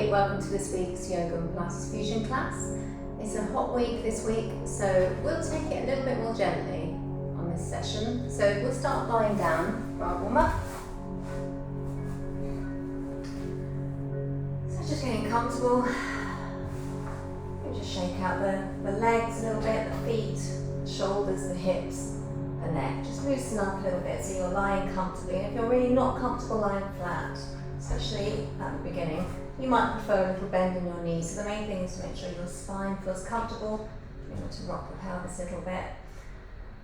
everybody, welcome to this week's Yoga and Pilates Fusion class. It's a hot week this week, so we'll take it a little bit more gently on this session. So we'll start lying down for our warm-up. So just getting comfortable. You just shake out the legs a little bit, the feet, shoulders, the hips, the neck. Just loosen up a little bit so you're lying comfortably. And if you're really not comfortable lying flat, especially at the beginning, you might prefer a little bend in your knees. So the main thing is to make sure your spine feels comfortable. You want to rock the pelvis a little bit.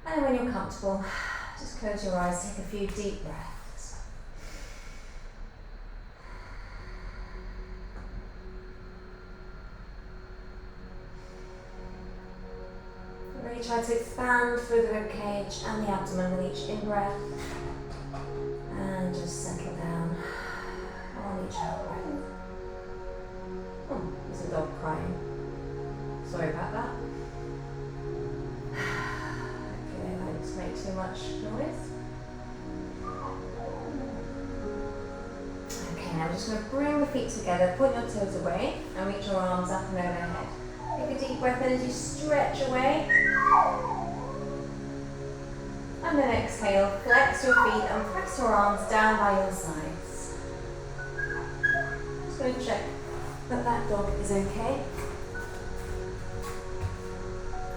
And then when you're comfortable, just close your eyes, take a few deep breaths. Really try to expand through the ribcage and the abdomen with each in-breath. And just settle down on each out breath. Oh, there's a dog crying. Sorry about that. Hopefully they won't make too much noise. Okay, now I'm just going to bring the feet together, point your toes away, and reach your arms up and overhead. Take a deep breath in as you stretch away. And then exhale, flex your feet and press your arms down by your sides. Just going to check that dog is okay.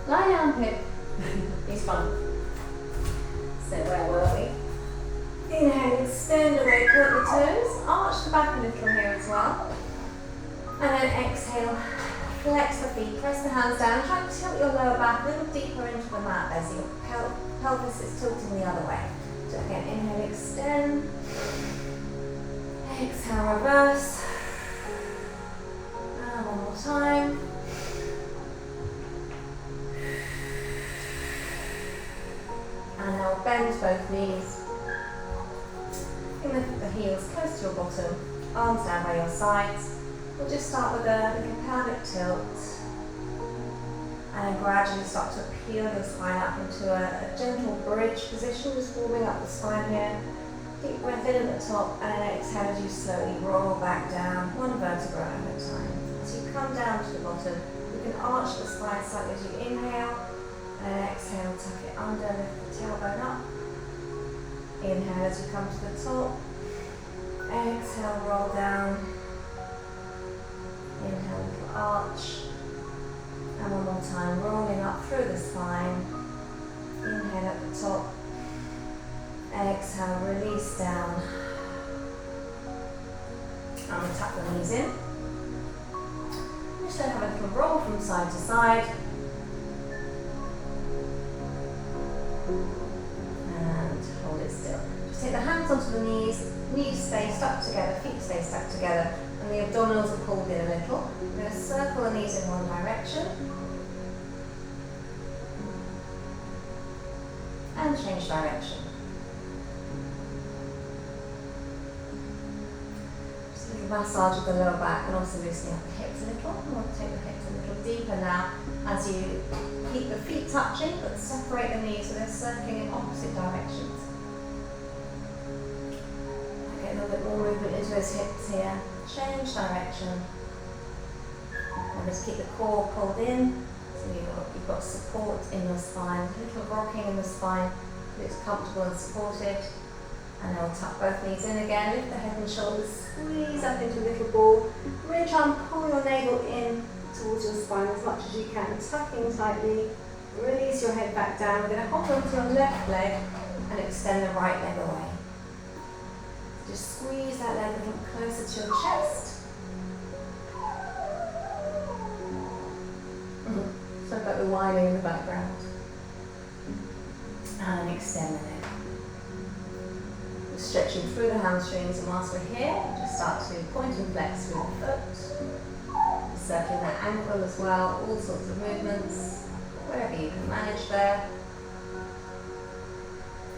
Lie down, Pip. He's fine. So where were we? Inhale, extend away, point the toes, arch the back a little here as well. And then exhale, flex the feet, press the hands down, try to tilt your lower back a little deeper into the mat there so your pelvis is tilting the other way. So again, inhale, extend. Exhale, reverse. And one more time. And now bend both knees. Bring the heels close to your bottom, arms down by your sides. We'll just start with a little pelvic tilt. And gradually start to peel your spine up into a gentle bridge position, just warming up the spine here. Deep breath in at the top and then exhale as you slowly roll back down, one vertebra at a time. As you come down to the bottom, you can arch the spine slightly as you inhale and then exhale, tuck it under, lift the tailbone up. Inhale as you come to the top. Exhale, roll down. Inhale, little arch. And one more time, rolling up through the spine. Inhale at the top. Exhale, release down. And we'll tuck the knees in. Just then have a little roll from side to side. And hold it still. Just take the hands onto the knees stay stuck together, feet stay stuck together. And the abdominals are pulled in a little. We're going to circle the knees in one direction. And change direction. Just a little massage of the lower back and also loosening up the hips a little. And we'll take the hips a little deeper now as you keep the feet touching but separate the knees so they're circling in opposite directions. Get a little bit more movement into those hips here. Change direction. And just keep the core pulled in. So you've got support in your spine. A little rocking in the spine. It's comfortable and supported. And then we'll tuck both knees in again. Lift the head and shoulders. Squeeze up into a little ball. Really try and pull your navel in towards your spine as much as you can. Tucking tightly. Release your head back down. We're going to hold on to your left leg and extend the right leg away. Just squeeze that leg a little closer to your chest. So like the whining in the background. And extend the leg. We're stretching through the hamstrings, and whilst we're here, just start to point and flex through the foot. Circling that ankle as well, all sorts of movements, whatever you can manage there.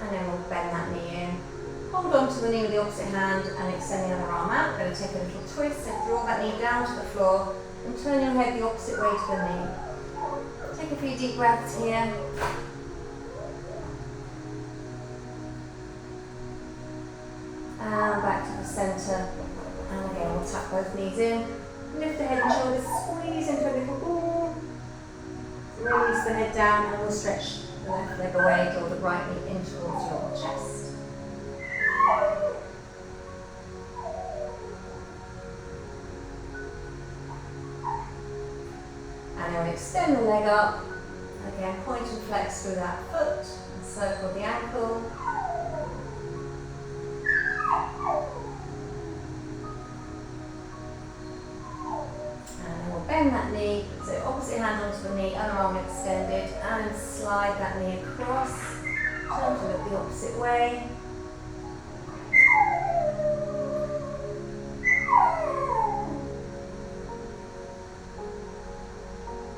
And then we'll bend that knee in. Hold on to the knee with the opposite hand and extend the other arm out. Going to take a little twist and draw that knee down to the floor and turn your head the opposite way to the knee. Take a few deep breaths here. And back to the centre. And again, we'll tuck both knees in. Lift the head and shoulders, squeeze into a little ball. Release the head down and we'll stretch the left leg away, draw the right knee in towards your chest. And then extend the leg up. Again, point and flex through that foot and circle the ankle. Bend that knee, so opposite hand onto the knee, other arm extended, and slide that knee across. Turn to look the opposite way.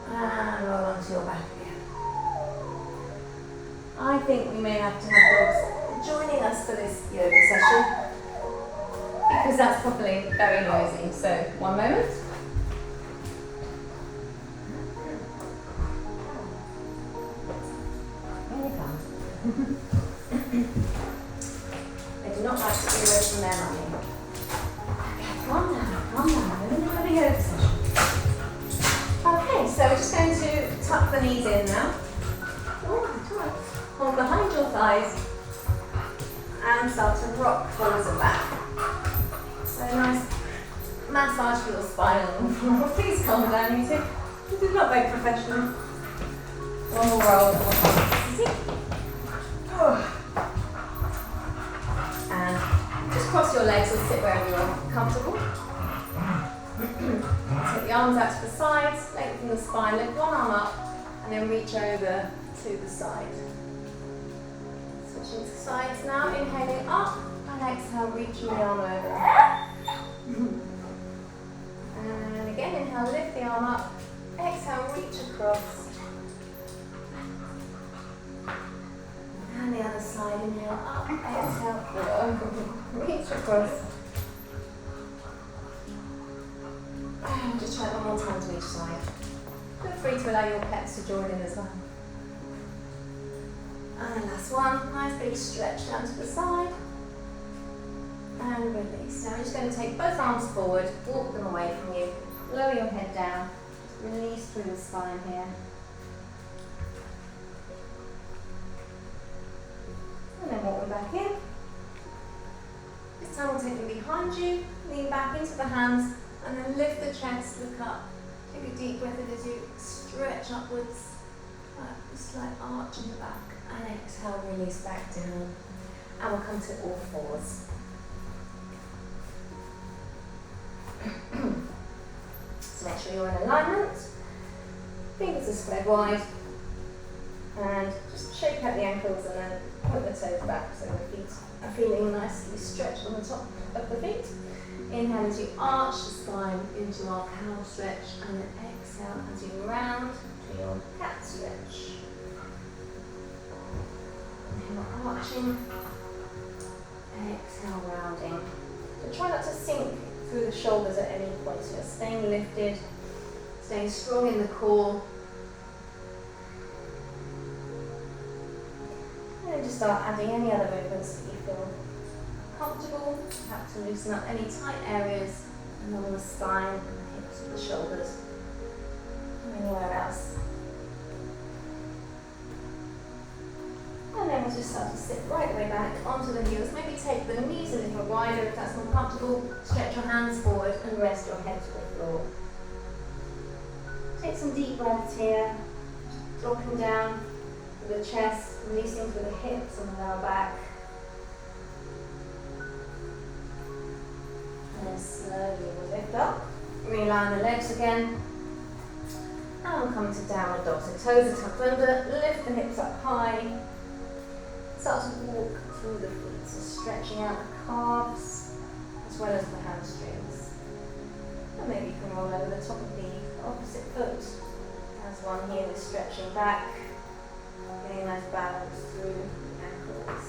And roll onto your back again. I think we may have to have dogs joining us for this yoga session, because that's probably very noisy. So, one moment. They do not like to be away from their mummy. Okay, calm down, calm down. We're going to have a yoga session. Okay, so we're just going to tuck the knees in now. Hold behind your thighs and start to rock forwards and back. So nice massage for your spine on the floor. Please calm down, you two. This is not very professional. One more roll and we'll come. And just cross your legs or sit wherever you're comfortable. Take the arms out to the sides, lengthen the spine, lift one arm up, and then reach over to the side. Switching to sides now, inhaling up, and exhale, reaching the arm over. And again, inhale, lift the arm up, exhale, reach across. And the other side, inhale up, exhale, reach across. And just try it one more time to each side. Feel free to allow your pets to join in as well. And last one, nice big stretch down to the side. And release. Now we're just going to take both arms forward, walk them away from you, lower your head down, release through the spine here. And then walk them back in. This time we'll take them behind you, lean back into the hands, and then lift the chest, look up. Take a deep breath in as you stretch upwards, a slight arch in the back, and exhale, release back down. And we'll come to all fours. So make sure you're in alignment. Fingers are spread wide. And just shake out the ankles and then point the toes back so the feet are feeling nicely stretched on the top of the feet. Inhale as you arch the spine into our cow stretch, and then exhale as you round to your cat stretch. Inhale, arching. Exhale, rounding. So try not to sink through the shoulders at any point. So you're staying lifted, staying strong in the core. And then just start adding any other movements that you feel comfortable. Perhaps to loosen up any tight areas along the spine, the hips, and the shoulders, or anywhere else. And then we'll just start to sit right the way back onto the heels. Maybe take the knees a little wider if that's more comfortable. Stretch your hands forward and rest your head to the floor. Take some deep breaths here, dropping down through the chest, releasing through the hips and the lower back. And then slowly we'll lift up, realign the legs again, and we'll come into downward dog. So toes are tucked under, lift the hips up high, start to walk through the feet, so stretching out the calves as well as the hamstrings. And maybe you can roll over the top of the opposite foot as one heel is stretching back, getting a nice balance through the ankles.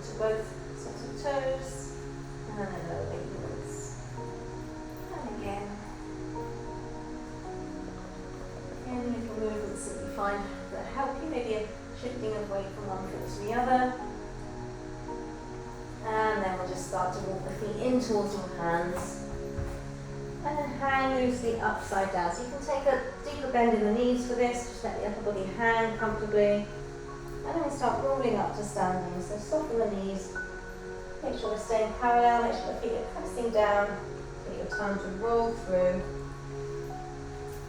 To both sets of toes, and then lower the heels. And again. Any little movements that you find that help you, maybe a shifting away from one foot to the other. towards your hands. And then hang loosely upside down. So you can take a deeper bend in the knees for this, just let the upper body hang comfortably. And then we start rolling up to standing. So soften the knees. Make sure we're staying parallel, make sure the feet are pressing down. Take your time to roll through.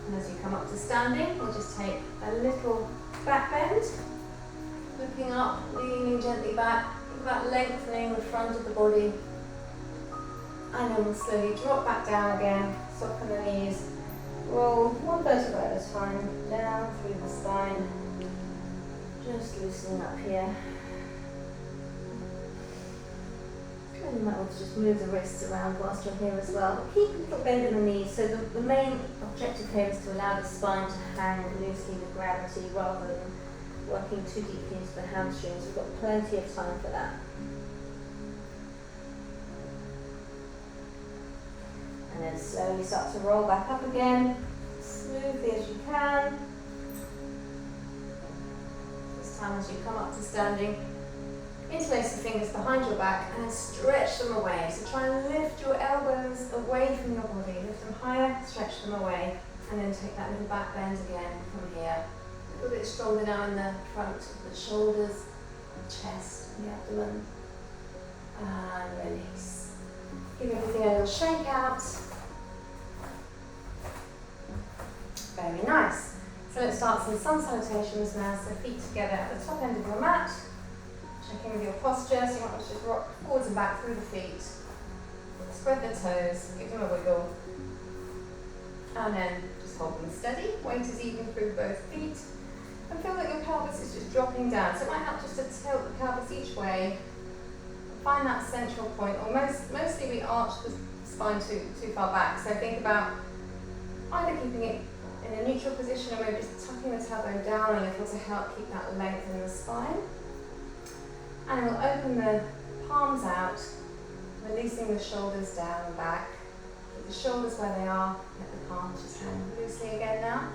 And as you come up to standing, we'll just take a little back bend. Looking up, leaning gently back. Think about lengthening the front of the body. And then we'll slowly drop back down again, soften the knees, roll one vertebra at a time, down through the spine, just loosening up here. And you might want to just move the wrists around whilst you're here as well. But keep a little bend in the knees, so the main objective here is to allow the spine to hang loosely with gravity rather than working too deeply into the hamstrings. We've got plenty of time for that. And then slowly start to roll back up again, smoothly as you can. This time as you come up to standing, interlace the fingers behind your back and stretch them away. So try and lift your elbows away from your body, lift them higher, stretch them away, and then take that little back bend again from here. A little bit stronger now in the front of the shoulders, the chest, the abdomen, and release. Give everything a little shake out. Very nice. So let's start some sun salutations now. So feet together at the top end of your mat. Check in with your posture. So you want to just rock forwards and back through the feet. Spread the toes, give them a wiggle. And then just hold them steady. Weight is even through both feet. And feel that your pelvis is just dropping down. So it might help just to tilt the pelvis each way. Find that central point, or mostly we arch the spine too far back. So think about either keeping it in a neutral position or maybe just tucking the tailbone down a little to help keep that length in the spine. And we'll open the palms out, releasing the shoulders down and back. Keep the shoulders where they are, let the palms just hang loosely again now.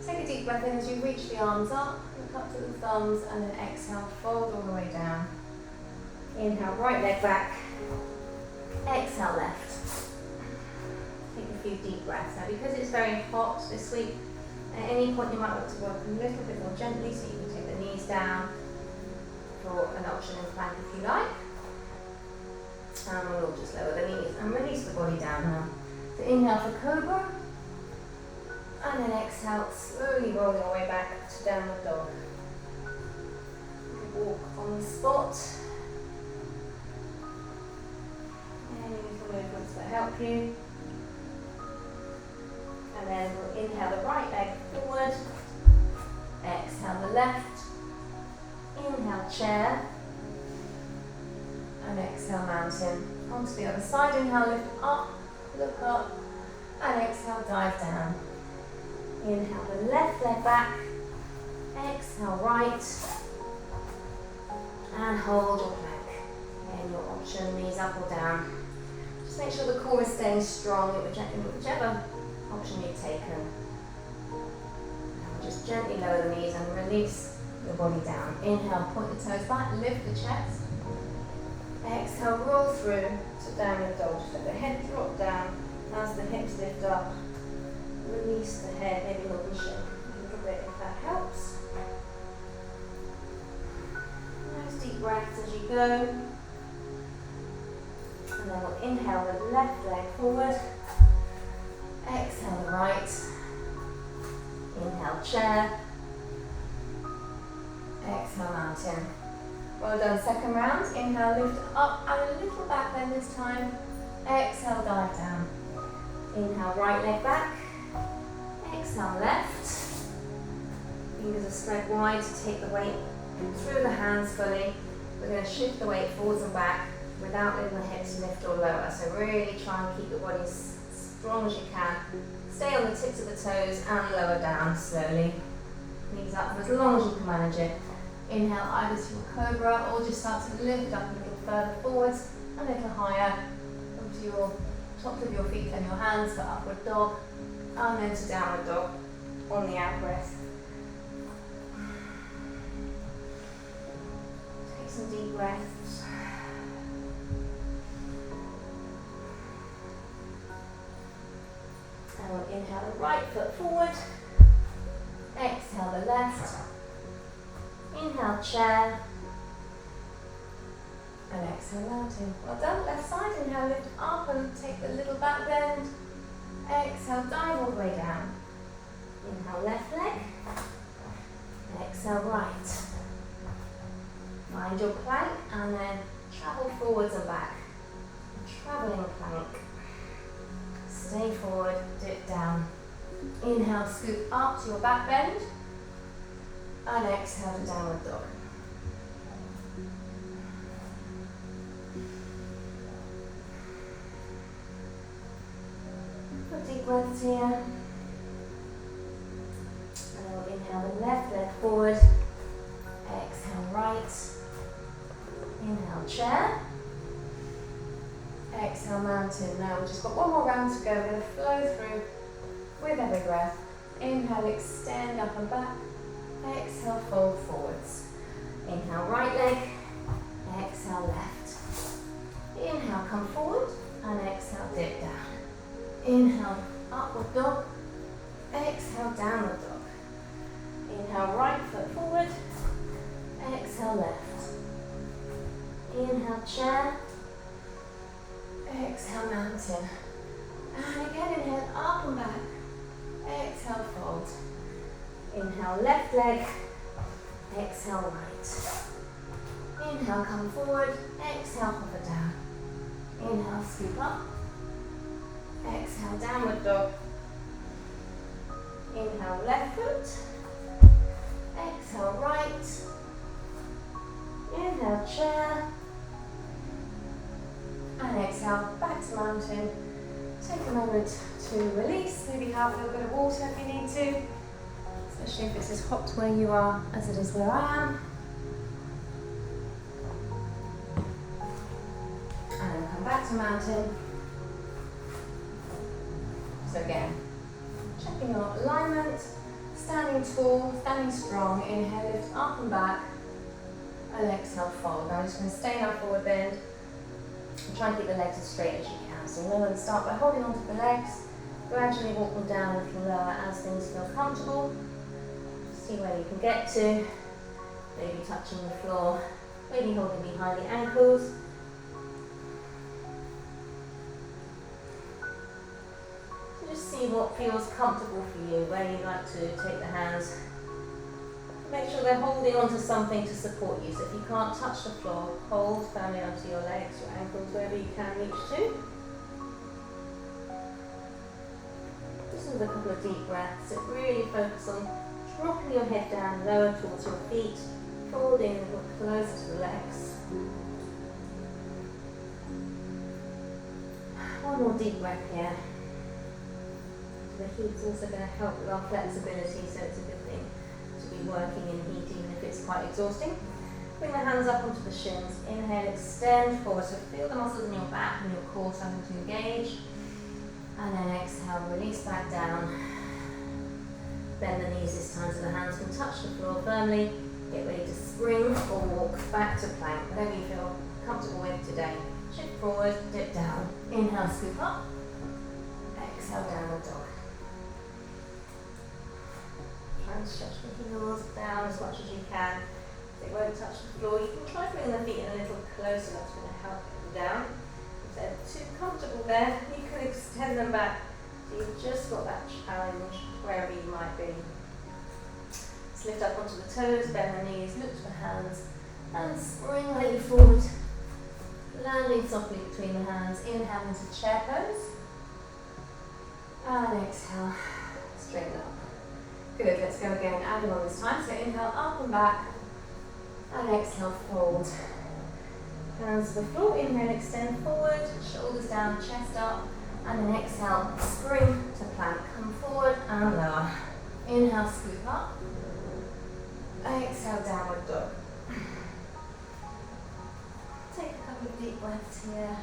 Take a deep breath in as you reach the arms up, look up to the thumbs, and then exhale, fold all the way down. Inhale, right leg back. Exhale, left. Take a few deep breaths. Now, because it's very hot this week, at any point you might want to work a little bit more gently, so you can take the knees down for an option in plank if you like. And we'll just lower the knees and release the body down now. So inhale for cobra. And then exhale, slowly rolling our way back to downward dog. Walk on the spot. Any little movements that help you. And then we'll inhale the right leg forward. Exhale the left. Inhale chair. And exhale mountain. Onto the other side. Inhale lift up, look up. And exhale dive down. Inhale the left leg back. Exhale right. And hold your plank. And your option, knees up or down. Just make sure the core is staying strong in whichever option you've taken. And just gently lower the knees and release your body down. Inhale, point the toes back, lift the chest. Exhale, roll through to downward dog. Just let the head drop down as the hips lift up. Release the head, maybe hold the shake a little bit if that helps. Nice deep breaths as you go. And then we'll inhale the left leg forward. Exhale the right. Inhale chair. Exhale mountain. Well done, second round. Inhale, lift up and a little back bend this time. Exhale, dive down. Inhale, right leg back. Exhale, left. Fingers are spread wide to take the weight through the hands fully. We're going to shift the weight forwards and back without letting the hips lift or lower. So really try and keep the body as strong as you can. Stay on the tips of the toes and lower down slowly. Knees up for as long as you can manage it. Inhale either to your cobra or just start to lift up a little further forwards, a little higher onto your tops of your feet and your hands for upward dog, and then to downward dog on the out breath. Take some deep breaths. we'll inhale the right foot forward. Exhale the left. Inhale chair. And exhale mountain. Well done. Left side. Inhale, lift up and take the little back bend. Exhale, dive all the way down. Inhale left leg. Exhale right. Find your plank and then travel forwards and back. Travelling plank. Stay forward, dip down. Inhale, scoop up to your back bend. And exhale to downward dog. Put deep breaths here. And we'll inhale the left leg forward. Exhale right. Inhale chair. Exhale mountain. Now we've just got one more round to go. We're going to flow through with every breath. Inhale, extend up and back. Exhale, fold forwards. Inhale, right leg. Exhale, left. Inhale, come forward. And exhale, dip down. Inhale, upward dog. Exhale, downward dog. Inhale, right foot forward. Exhale, left. Inhale, chair. Exhale, mountain. And again, inhale, up and back. Exhale, fold. Inhale, left leg. Exhale, right. Inhale, come forward. Exhale, hover down. Inhale, scoop up. Exhale, downward dog. Inhale, left foot. Exhale, right. Inhale, chair. And exhale, back to mountain. Take a moment to release. Maybe have a little bit of water if you need to. Especially if it's as hot where you are as it is where I am. And then come back to mountain. So again, checking your alignment, standing tall, standing strong. Inhale, lift up and back. And exhale, fold. Now I'm just going to stay in our forward bend. And try and keep the legs as straight as you can. So we're going to start by holding onto the legs. Gradually walk them down a little lower as things feel comfortable. See where you can get to. Maybe touching the floor. Maybe holding behind the ankles. So just see what feels comfortable for you, where you like to take the hands. Make sure they're holding onto something to support you. So if you can't touch the floor, hold firmly onto your legs, your ankles, wherever you can reach to. Just with a couple of deep breaths. So really focus on dropping your head down lower towards your feet, folding closer to the legs. One more deep breath here. So the heat's also going to help with our flexibility, so it's a good thing to be working in heat even if it's quite exhausting. Bring the hands up onto the shins. Inhale, extend forward. So feel the muscles in your back and your core starting to engage. And then exhale, release back down. Bend the knees this time so the hands can touch the floor firmly. Get ready to spring or walk back to plank, whatever you feel comfortable with today. Shift forward, dip down. Inhale, scoop up. Exhale, downward dog. Try and stretch the heels down as much as you can. They won't touch the floor. You can try bringing the feet in a little closer. That's going to help get them down. If they're too comfortable there, you can extend them back. So you've just got that challenge wherever you might be. Just lift up onto the toes, bend the knees, look to the hands, and spring lightly forward. Landing softly between the hands. Inhale into chair pose. And exhale, straighten up. Good, let's go again. Adding on this time. So inhale, up and back. And exhale, fold. Hands to the floor. Inhale, extend forward. Shoulders down, chest up. And then exhale, spring to plank. Come forward and lower. Inhale, scoop up. Exhale, downward dog. Take a couple of deep breaths here.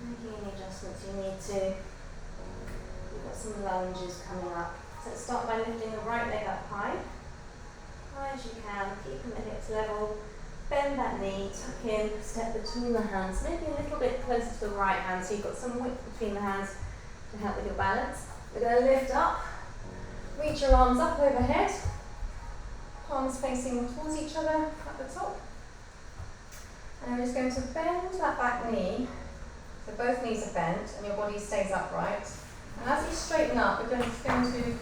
Making any adjustments you need to. We've got some lunges coming up. So let's start by lifting the right leg up high. High as you can, keeping the hips level. Bend that knee, tuck in, step between the hands, maybe a little bit closer to the right hand so you've got some width between the hands. to help with your balance. We're going to lift up, reach your arms up overhead, palms facing towards each other at the top. And we're just going to bend that back knee, so both knees are bent and your body stays upright. And as you straighten up, we're just going to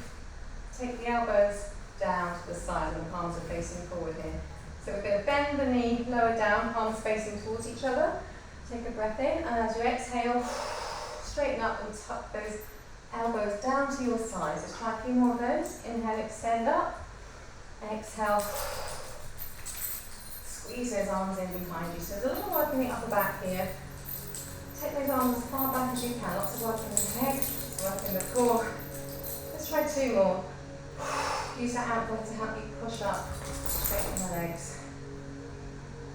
take the elbows down to the side and the palms are facing forward here. So we're going to bend the knee lower down, palms facing towards each other. Take a breath in, and as you exhale, straighten up and tuck those elbows down to your sides. Let's try a few more of those. Inhale, extend up. Exhale, squeeze those arms in behind you. So there's a little work in the upper back here. Take those arms as far back as you can. Lots of work in the neck, work in the core. Let's try 2 more. Use that out breath to help you push up, straighten the legs.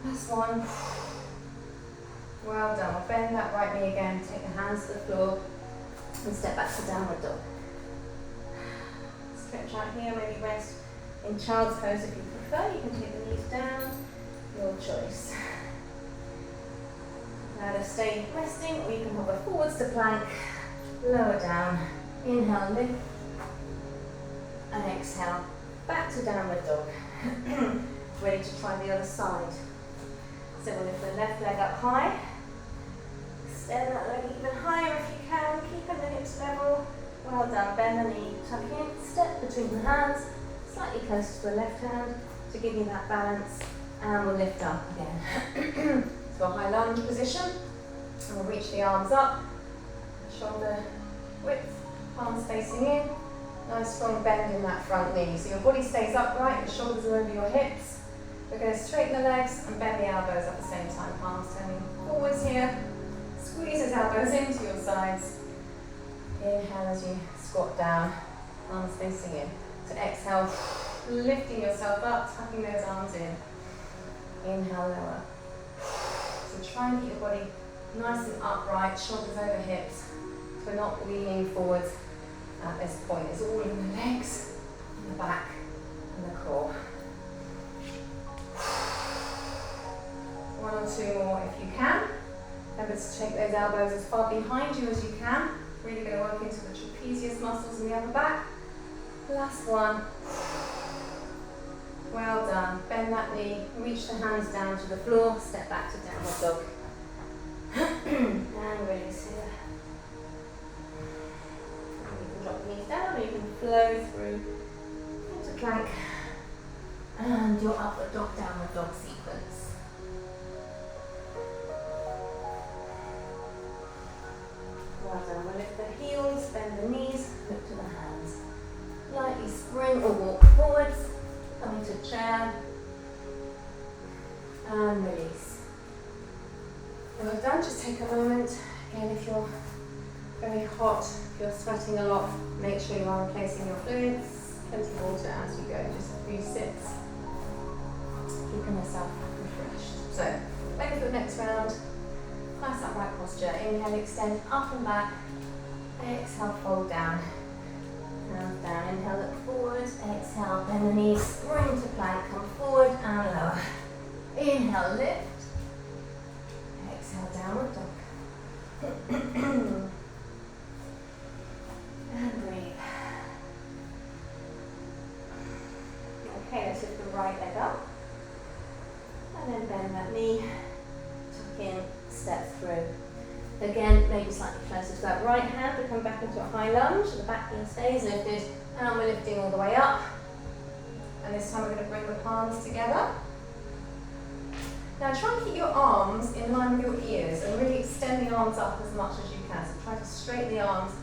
Last one. Well done. We'll bend that right knee again. Take the hands to the floor and step back to downward dog. Stretch out here, maybe rest in child's pose if you prefer. You can take the knees down, your choice. Now to stay resting, or you can hover forwards to plank, lower down, inhale, lift, and exhale, back to downward dog. Ready to try the other side. So we'll lift the left leg up high, extend that leg even higher if you can, keeping the hips level. Well done, bend the knee, tuck in, step between the hands, slightly closer to the left hand to give you that balance, and we'll lift up again. So a high lunge position, and we'll reach the arms up, shoulder width, palms facing in, nice strong bend in that front knee. So your body stays upright, your shoulders are over your hips. We're going to straighten the legs and bend the elbows at the same time, palms turning forwards here. Squeeze those elbows into your sides. Inhale as you squat down, arms facing in. So exhale, lifting yourself up, tucking those arms in. Inhale, lower. So try and keep your body nice and upright, shoulders over hips. So we're not leaning forwards at this point. It's all in the legs, the back, and the core. 1 or 2 more if you can. Remember to take those elbows as far behind you as you can. Really going to work into the trapezius muscles in the upper back. Last one. Well done. Bend that knee, reach the hands down to the floor, step back to downward dog. And release here. You can drop the knees down or you can flow through into plank and your upward dog, downward dog sequence. Well done. We'll lift the heels, bend the knees, look to the hands. Lightly spring or walk forwards, come into chair, and release. When we're done, just take a moment. Again, if you're very hot, if you're sweating a lot, make sure you are replacing your fluids. Plenty of water as you go, just a few sips. Keeping yourself refreshed. So, ready for the next round. Nice upright posture. Inhale, extend up and back. Exhale, fold down. Hands down. Inhale, look forward. Exhale, bend the knees, spring to plank. Come forward and lower. Inhale, lift. Exhale, downward dog. And breathe. Okay, let's lift the right leg up. And then bend that knee. Tuck in, step through. Again, maybe slightly closer to that right hand, we come back into a high lunge, the back knee stays lifted, and we're lifting all the way up. And this time we're going to bring the palms together. Now try and keep your arms in line with your ears and really extend the arms up as much as you can. So try to straighten the arms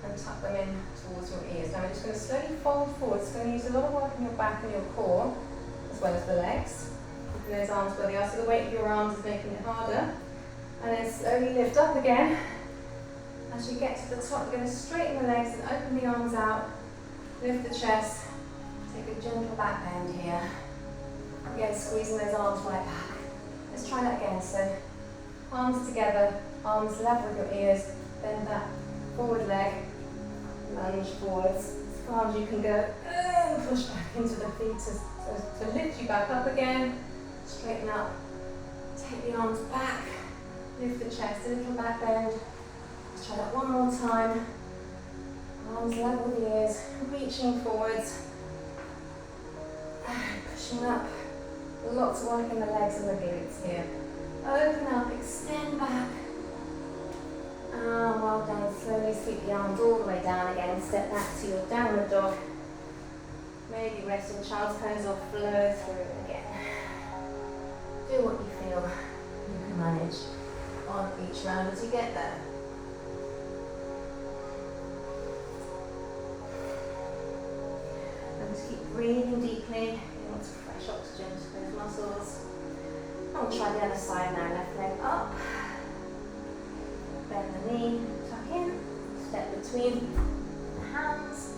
and tuck them in towards your ears. Now we're just going to slowly fold forward. It's going to use a lot of work in your back and your core, as well as the legs. Keeping those arms where they are, so the weight of your arms is making it harder. And then slowly lift up again. As you get to the top, you're going to straighten the legs and open the arms out. Lift the chest. Take a gentle back bend here. Again, squeezing those arms right back. Let's try that again. So, arms together, arms level with your ears. Bend that forward leg. Lunge forwards as far as you can go. And push back into the feet to lift you back up again. Straighten up. Take the arms back. Lift the chest, a little back bend. Let's try that one more time. Arms level with the ears, reaching forwards, pushing up. Lots of work in the legs and the glutes here. Open up, extend back. Well done. Slowly sweep the arms all the way down again. Step back to your downward dog. Maybe rest in child's pose or flow through again. Do what you feel you can manage on each round as you get there. And just keep breathing deeply. You want some fresh oxygen to those muscles. And we'll try the other side now. Left leg up. Bend the knee, tuck in. Step between the hands.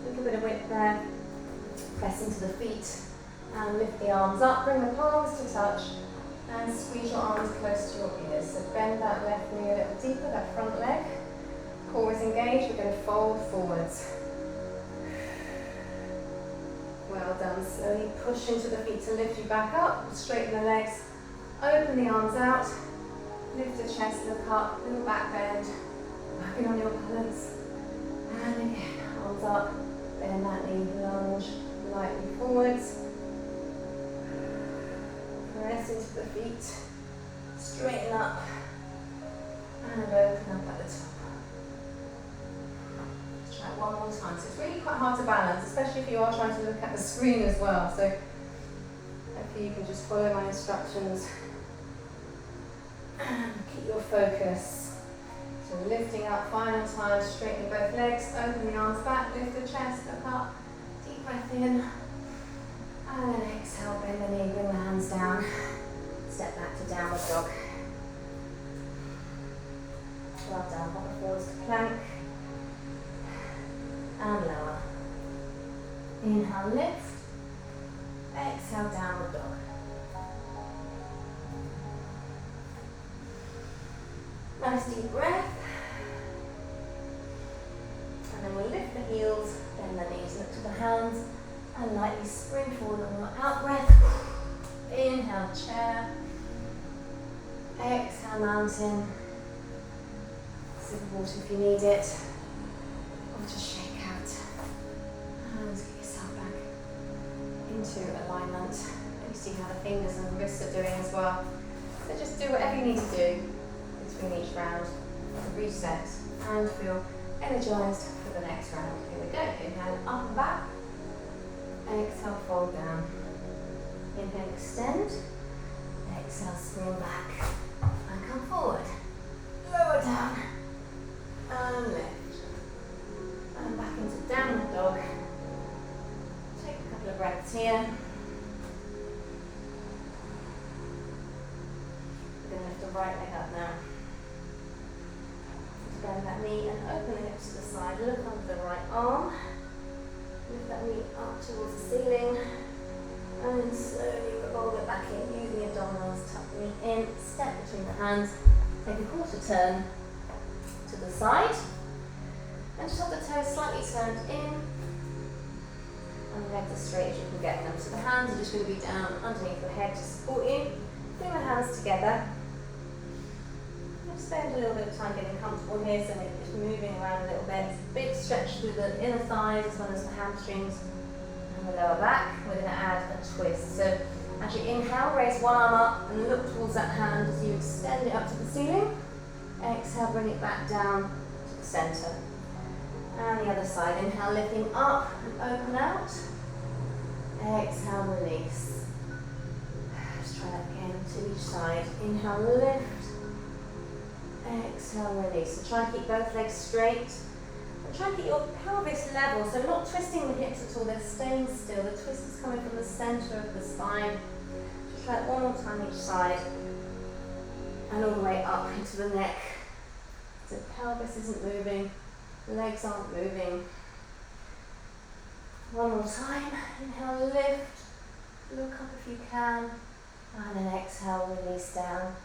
A little bit of width there. Press into the feet. And lift the arms up. Bring the palms to touch. And squeeze your arms close to your ears. So bend that left knee a little deeper, that front leg. Core is engaged. We're going to fold forwards. Well done. Slowly push into the feet to lift you back up. Straighten the legs. Open the arms out. Lift the chest, look up. Little back bend. Working on your balance. And again, arms up. Bend that knee. Lunge lightly forwards. Press into the feet. Straighten up. And open up at the top. Try it one more time. So it's really quite hard to balance, especially if you are trying to look at the screen as well. So hopefully you can just follow my instructions and keep your focus. So lifting up, final time, straightening both legs, open the arms back, lift the chest, look up, deep breath in, and then exhale, bend the knee, bring the hands down, step back to downward dog. Well done, hover forwards to plank. And lower. Inhale, lift. Exhale, downward dog. Nice deep breath. And then we'll lift the heels, bend the knees, look to the hands, and lightly spring forward on your out breath. Inhale, chair. Exhale, mountain. Sip of water if you need it. Or just shake. And get yourself back into alignment. You see how the fingers and wrists are doing as well. So just do whatever you need to do between each round to reset and feel energized for the next round. Here we go. Inhale up and back. Exhale, fold down. Inhale, extend. Exhale, spring back. And come forward. Lower down. And lift. And back into downward dog. Take a couple of breaths here. We're going to lift the right leg up now. Bend that knee and open the hips to the side. Look under the right arm. Lift that knee up towards the ceiling. And then slowly roll it back in. Using the abdominals, tuck the knee in. Step between the hands. Take a quarter turn to the side. And just have the toes slightly turned in. And the legs as straight as you can get them. So the hands are just going to be down underneath the head to support you. Bring the hands together. Just spend a little bit of time getting comfortable here, so maybe just moving around a little bit. Big stretch through the inner thighs as well as the hamstrings and the lower back. We're going to add a twist. So actually inhale, raise one arm up and look towards that hand as you extend it up to the ceiling. Exhale, bring it back down to the centre. And the other side, inhale, lifting up and open out. Exhale, release. Just try that again to each side. Inhale, lift. Exhale, release. So try and keep both legs straight. And try and keep your pelvis level, so not twisting the hips at all, they're staying still. The twist is coming from the centre of the spine. Just try it one more time each side. And all the way up into the neck. So pelvis isn't moving. Legs aren't moving. One more time. Inhale, lift. Look up if you can. And then exhale, release down.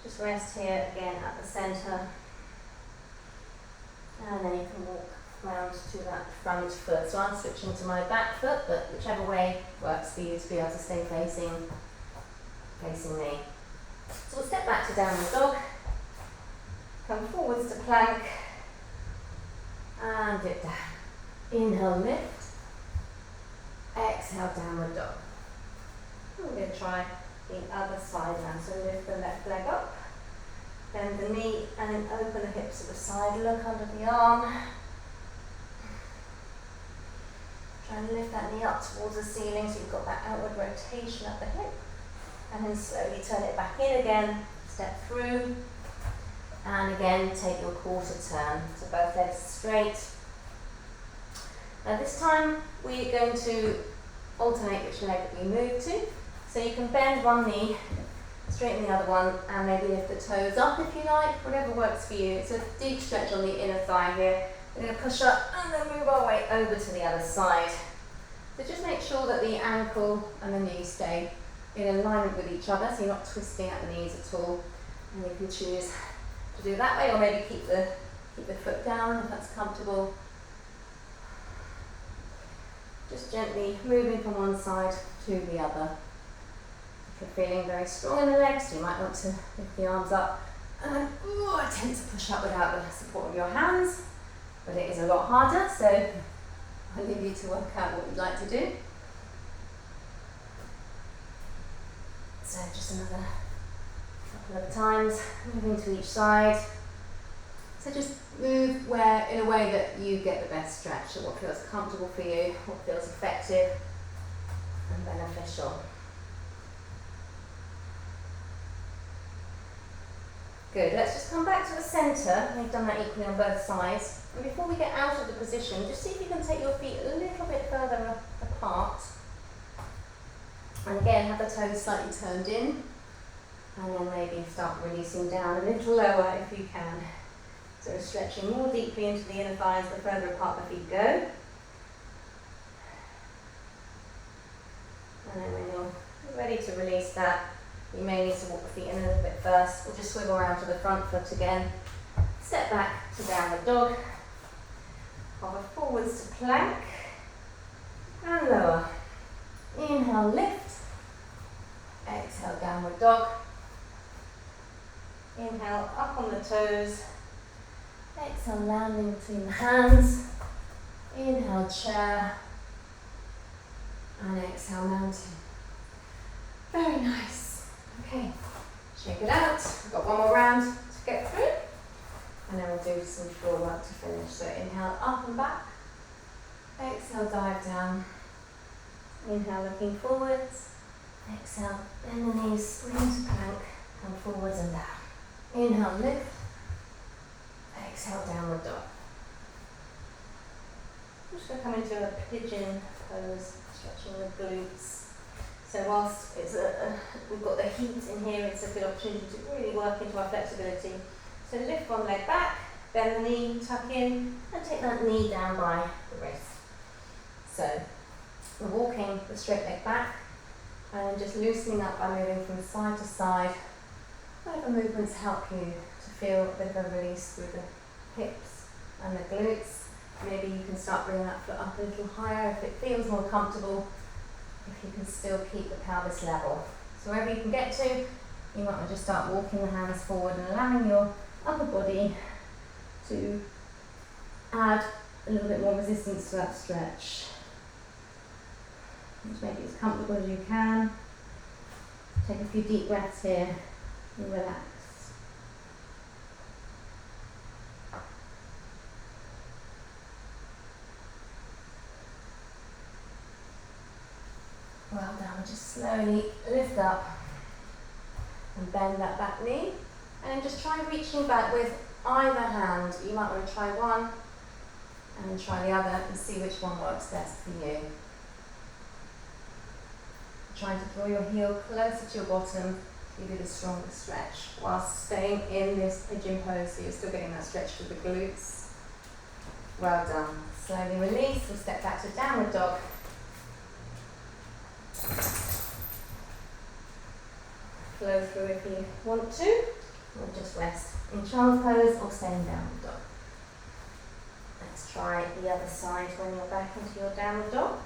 Just rest here again at the centre. And then you can walk round to that front foot. So I'm switching to my back foot, but whichever way works for you to be able to stay facing me. So we'll step back to downward dog. Come forwards to plank. and dip down. Inhale, lift. Exhale, downward dog. We're going to try the other side now. So lift the left leg up, bend the knee, and then open the hips to the side. Look under the arm. Try and lift that knee up towards the ceiling so you've got that outward rotation at the hip. And then slowly turn it back in again. Step through. And again, take your quarter turn. So both legs straight. Now this time we're going to alternate which leg we move to. So you can bend one knee, straighten the other one, and maybe lift the toes up if you like, whatever works for you. It's a deep stretch on the inner thigh here. We're going to push up and then move our way over to the other side. So just make sure that the ankle and the knee stay in alignment with each other, so you're not twisting at the knees at all. And you can choose to do it that way, or maybe keep the foot down if that's comfortable. Just gently moving from one side to the other. If you're feeling very strong in the legs, you might want to lift the arms up and attempt to push up without the support of your hands, but it is a lot harder, so I'll leave you to work out what you'd like to do. So just another couple of times, moving to each side. So just move in a way that you get the best stretch, so what feels comfortable for you, what feels effective and beneficial. Good, let's just come back to the centre. We've done that equally on both sides. And before we get out of the position, just see if you can take your feet a little bit further apart. And again, have the toes slightly turned in. And then maybe start releasing down a little lower if you can. So stretching more deeply into the inner thighs the further apart the feet go. And then when you're ready to release that, you may need to walk the feet in a little bit first, or just swivel around to the front foot again. Step back to downward dog. Hover forwards to plank. And lower. Inhale, lift. Exhale, downward dog. Inhale, up on the toes. Exhale, landing between the hands. Inhale, chair. And exhale, mountain. Very nice. Okay, shake it out. We've got one more round to get through. And then we'll do some floor work to finish. So inhale, up and back. Exhale, dive down. Inhale, looking forwards. Exhale, bend the knees, spring to plank. Come forwards and down. Inhale, lift. Exhale, downward dog. I'm just going to come into a pigeon pose, stretching the glutes. So whilst we've got the heat in here, it's a good opportunity to really work into our flexibility. So lift one leg back, bend the knee, tuck in, and take that knee down by the wrist. So we're walking the straight leg back, and just loosening up by moving from side to side. Whatever movements help you to feel a bit of a release through the hips and the glutes. Maybe you can start bringing that foot up a little higher if it feels more comfortable, if you can still keep the pelvis level. So wherever you can get to, you might want to just start walking the hands forward and allowing your upper body to add a little bit more resistance to that stretch. Just make it as comfortable as you can. Take a few deep breaths here and relax. Well done. Just slowly lift up and bend that back knee. And then just try reaching back with either hand. You might want to try one and then try the other and see which one works best for you. Trying to draw your heel closer to your bottom to give you the strongest stretch whilst staying in this pigeon pose, so you're still getting that stretch through the glutes. Well done. Slowly release. We'll step back to downward dog. Flow through if you want to, or just rest in child's pose or stay in downward dog. Let's try the other side when you're back into your downward dog.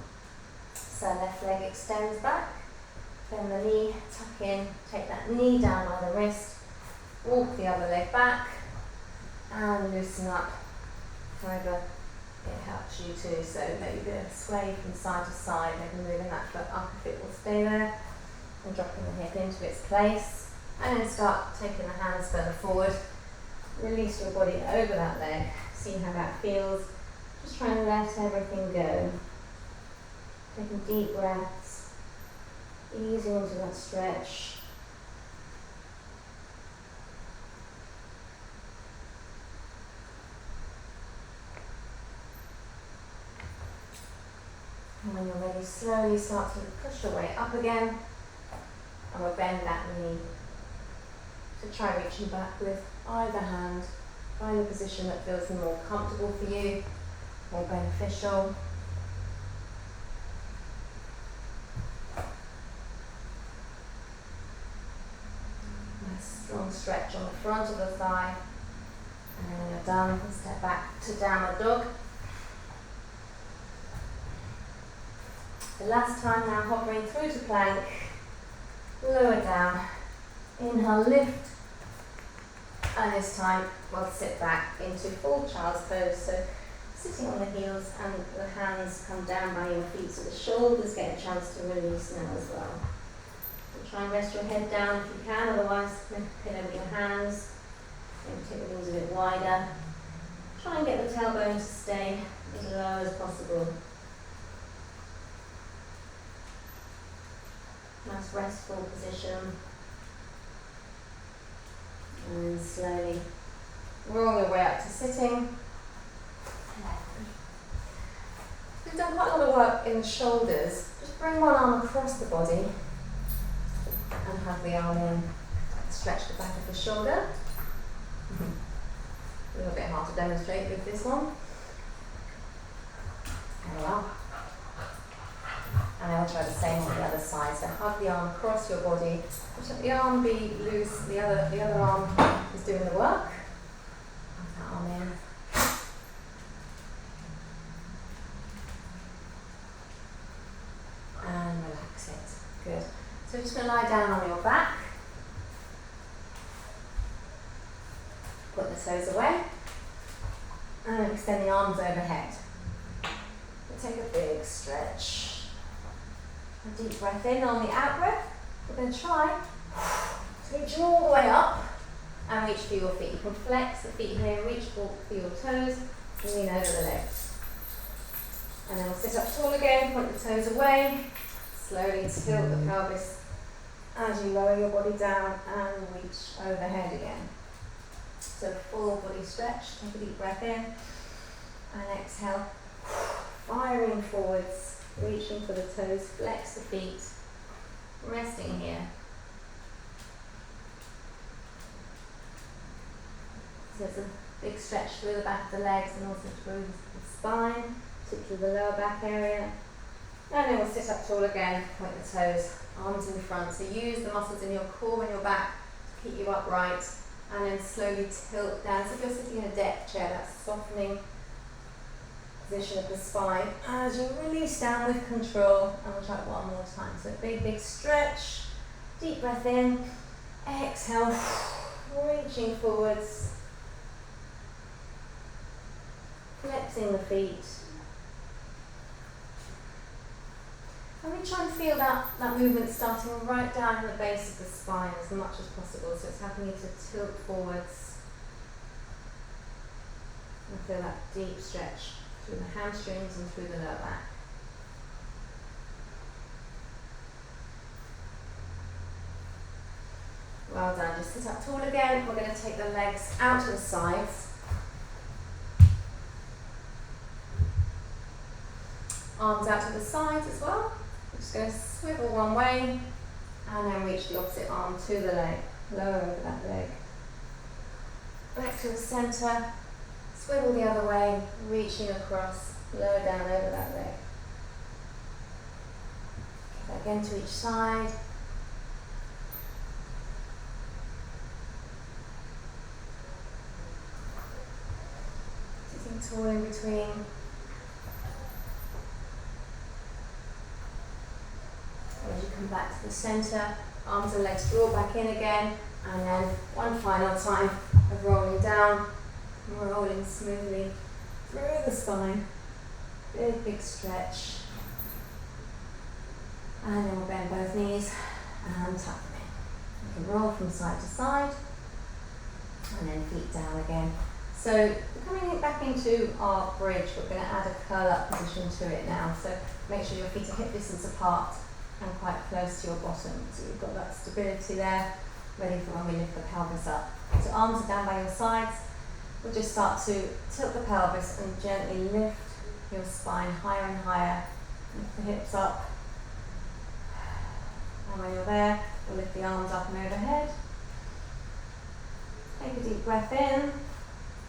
So left leg extends back, bend the knee, tuck in, take that knee down by the wrist, walk the other leg back, and loosen up however it helps you too. So maybe a bit of sway from side to side, maybe moving that foot up if it will stay there, and dropping the hip into its place. And then start taking the hands further forward. Release your body over that leg. See how that feels. Just try and let everything go. Taking deep breaths. Easing into that stretch. And when you're ready, slowly start to push your way up again. And we'll bend that knee. So try reaching back with either hand. Find a position that feels more comfortable for you, more beneficial. Nice strong stretch on the front of the thigh. And then when you're done, step back to downward dog. The last time now, hovering through to plank, lower down, inhale, lift, and this time we'll sit back into full child's pose, so sitting on the heels and the hands come down by your feet, so the shoulders get a chance to release now as well. So try and rest your head down if you can, otherwise pillow with your hands, maybe take the knees a bit wider. Try and get the tailbone to stay as low as possible. Nice restful position. And then slowly roll your way up to sitting. We've done quite a lot of work in the shoulders. Just bring one arm across the body and hug the arm in. Stretch the back of the shoulder. A little bit hard to demonstrate with this one. There we are. And I'll try the same on the other side. So hug the arm across your body. Just let the arm be loose. The other arm is doing the work. Hug that arm in. And relax it. Good. So just going to lie down on your back. Put the toes away. And then extend the arms overhead. We'll take a big stretch. A deep breath in. On the out breath, we're going to try to reach all the way up and reach for your feet. You can flex the feet here, reach for your toes, and lean over the legs. And then we'll sit up tall again, point the toes away, slowly tilt the pelvis as you lower your body down and reach overhead again. So full body stretch, take a deep breath in, and exhale, firing forwards. Reaching for the toes, flex the feet, resting here. So it's a big stretch through the back of the legs and also through the spine, particularly the lower back area. And then we'll sit up tall again, point the toes, arms in front. So use the muscles in your core and your back to keep you upright, and then slowly tilt down. So if you're sitting in a deck chair, that's softening position of the spine as you release down with control, and we'll try it one more time. So big stretch, deep breath in, exhale, reaching forwards, flexing the feet. And we try and feel that movement starting right down in the base of the spine as much as possible, so it's helping you to tilt forwards and feel that deep stretch through the hamstrings and through the lower back. Well done. Just sit up tall again. We're going to take the legs out to the sides. Arms out to the sides as well. We're just going to swivel one way and then reach the opposite arm to the leg. Lower over that leg. Back to the centre. Swivel the other way, reaching across, lower down over that leg. Back again to each side. Sitting tall in between. As you come back to the centre, arms and legs draw back in again, and then one final time of rolling down. Rolling smoothly through the spine, Big stretch. And then we'll bend both knees and tuck them in. You can roll from side to side and then feet down again. So coming back into our bridge, we're going to add a curl up position to it now. So make sure your feet are hip distance apart and quite close to your bottom. So you've got that stability there, ready for when we lift the pelvis up. So arms are down by your sides. We'll just start to tilt the pelvis and gently lift your spine higher and higher. Lift the hips up. And when you're there, we'll lift the arms up and overhead. Take a deep breath in.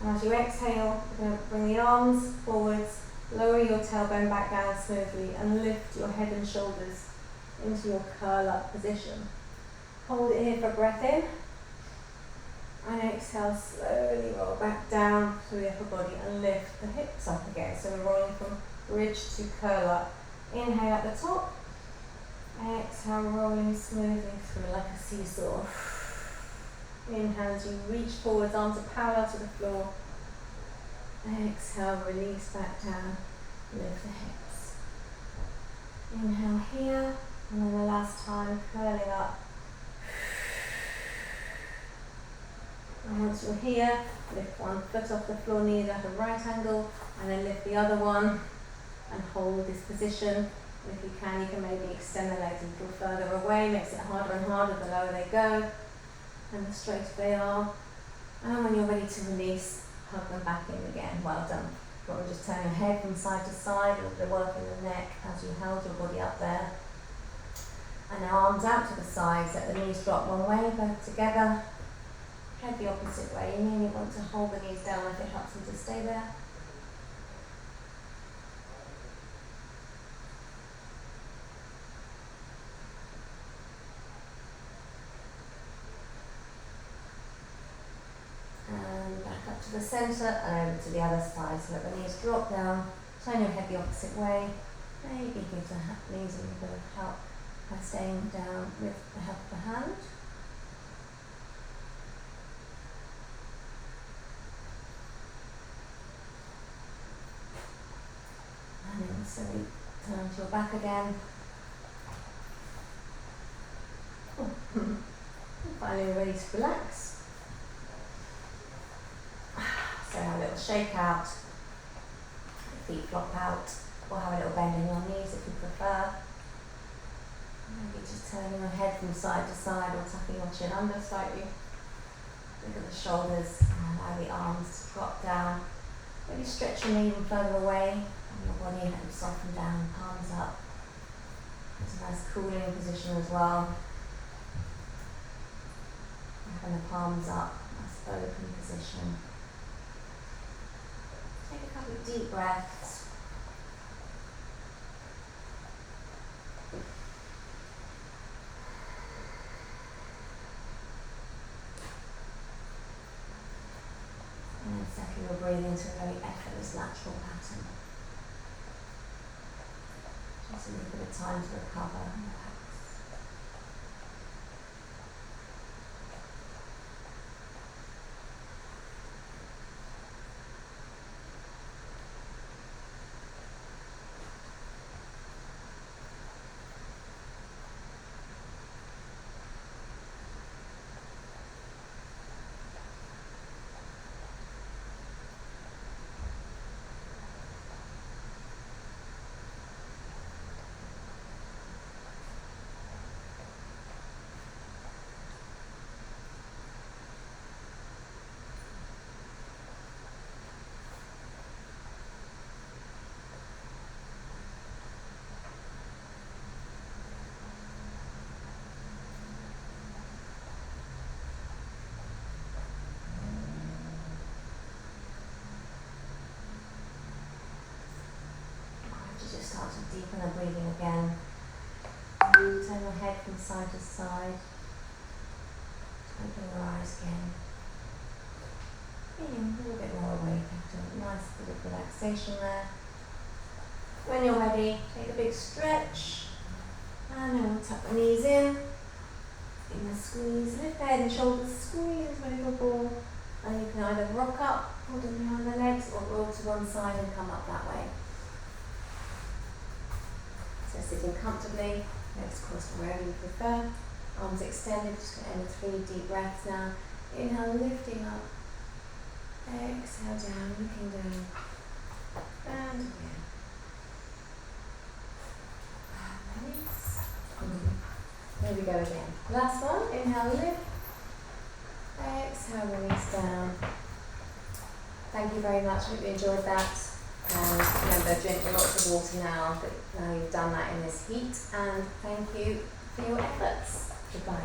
And as you exhale, you're going to bring the arms forwards, lower your tailbone back down smoothly, and lift your head and shoulders into your curl up position. Hold it here for a breath in. And exhale, slowly roll back down through the upper body and lift the hips up again. So we're rolling from bridge to curl up. Inhale at the top. Exhale, rolling smoothly through like a seesaw. Inhale as you reach forwards, arms are parallel to the floor. Exhale, release back down, lift the hips. Inhale here, and then the last time, curling up. And once you're here, lift one foot off the floor, knees at a right angle, and then lift the other one and hold this position. And if you can maybe extend the legs a little further away, makes it harder and harder the lower they go. And the straighter they are. And when you're ready to release, hug them back in again. Well done. You want to just turn your head from side to side, a little bit of work in the neck as you held your body up there. And now arms out to the sides, let the knees drop one way, both together. Head the opposite way. You may want to hold the knees down if it helps them to stay there. To the centre and over to the other side, so let the knees drop down, turn your head the opposite way, maybe give the knees a little bit of help by staying down with the help of the hand. And then slowly turn to your back again. And finally we're ready to relax. So have a little shake out, feet flop out, or have a little bend in your knees if you prefer. Maybe just turning your head from side to side or tucking your chin under slightly. Look at the shoulders and allow the arms to drop down. Maybe stretch your knee even further away and your body let them soften down, palms up. It's a nice cooling position as well. Having the palms up, nice open position. Take a couple of deep breaths. And then settle your breathing into a very effortless, natural pattern. Just a little bit of time to recover and relax. Start to deepen the breathing again. Turn your head from side to side. Open your eyes again. Feeling a little bit more awake after a nice bit of relaxation there. When you're ready, take a big stretch. And then we'll tuck the knees in. In the squeeze, lift the head and shoulders, squeeze into a little ball. And you can either rock up, hold it behind the legs, or roll to one side and come up that way. So sitting comfortably, legs crossed wherever you prefer, arms extended, just going to end 3 deep breaths now. Inhale, lifting up, exhale down, looking down, and again. Release. Here we go again. Last one, inhale, lift, exhale, release down. Thank you very much, hope you enjoyed that. And remember, drink lots of water now that you've done that in this heat. And thank you for your efforts. Goodbye.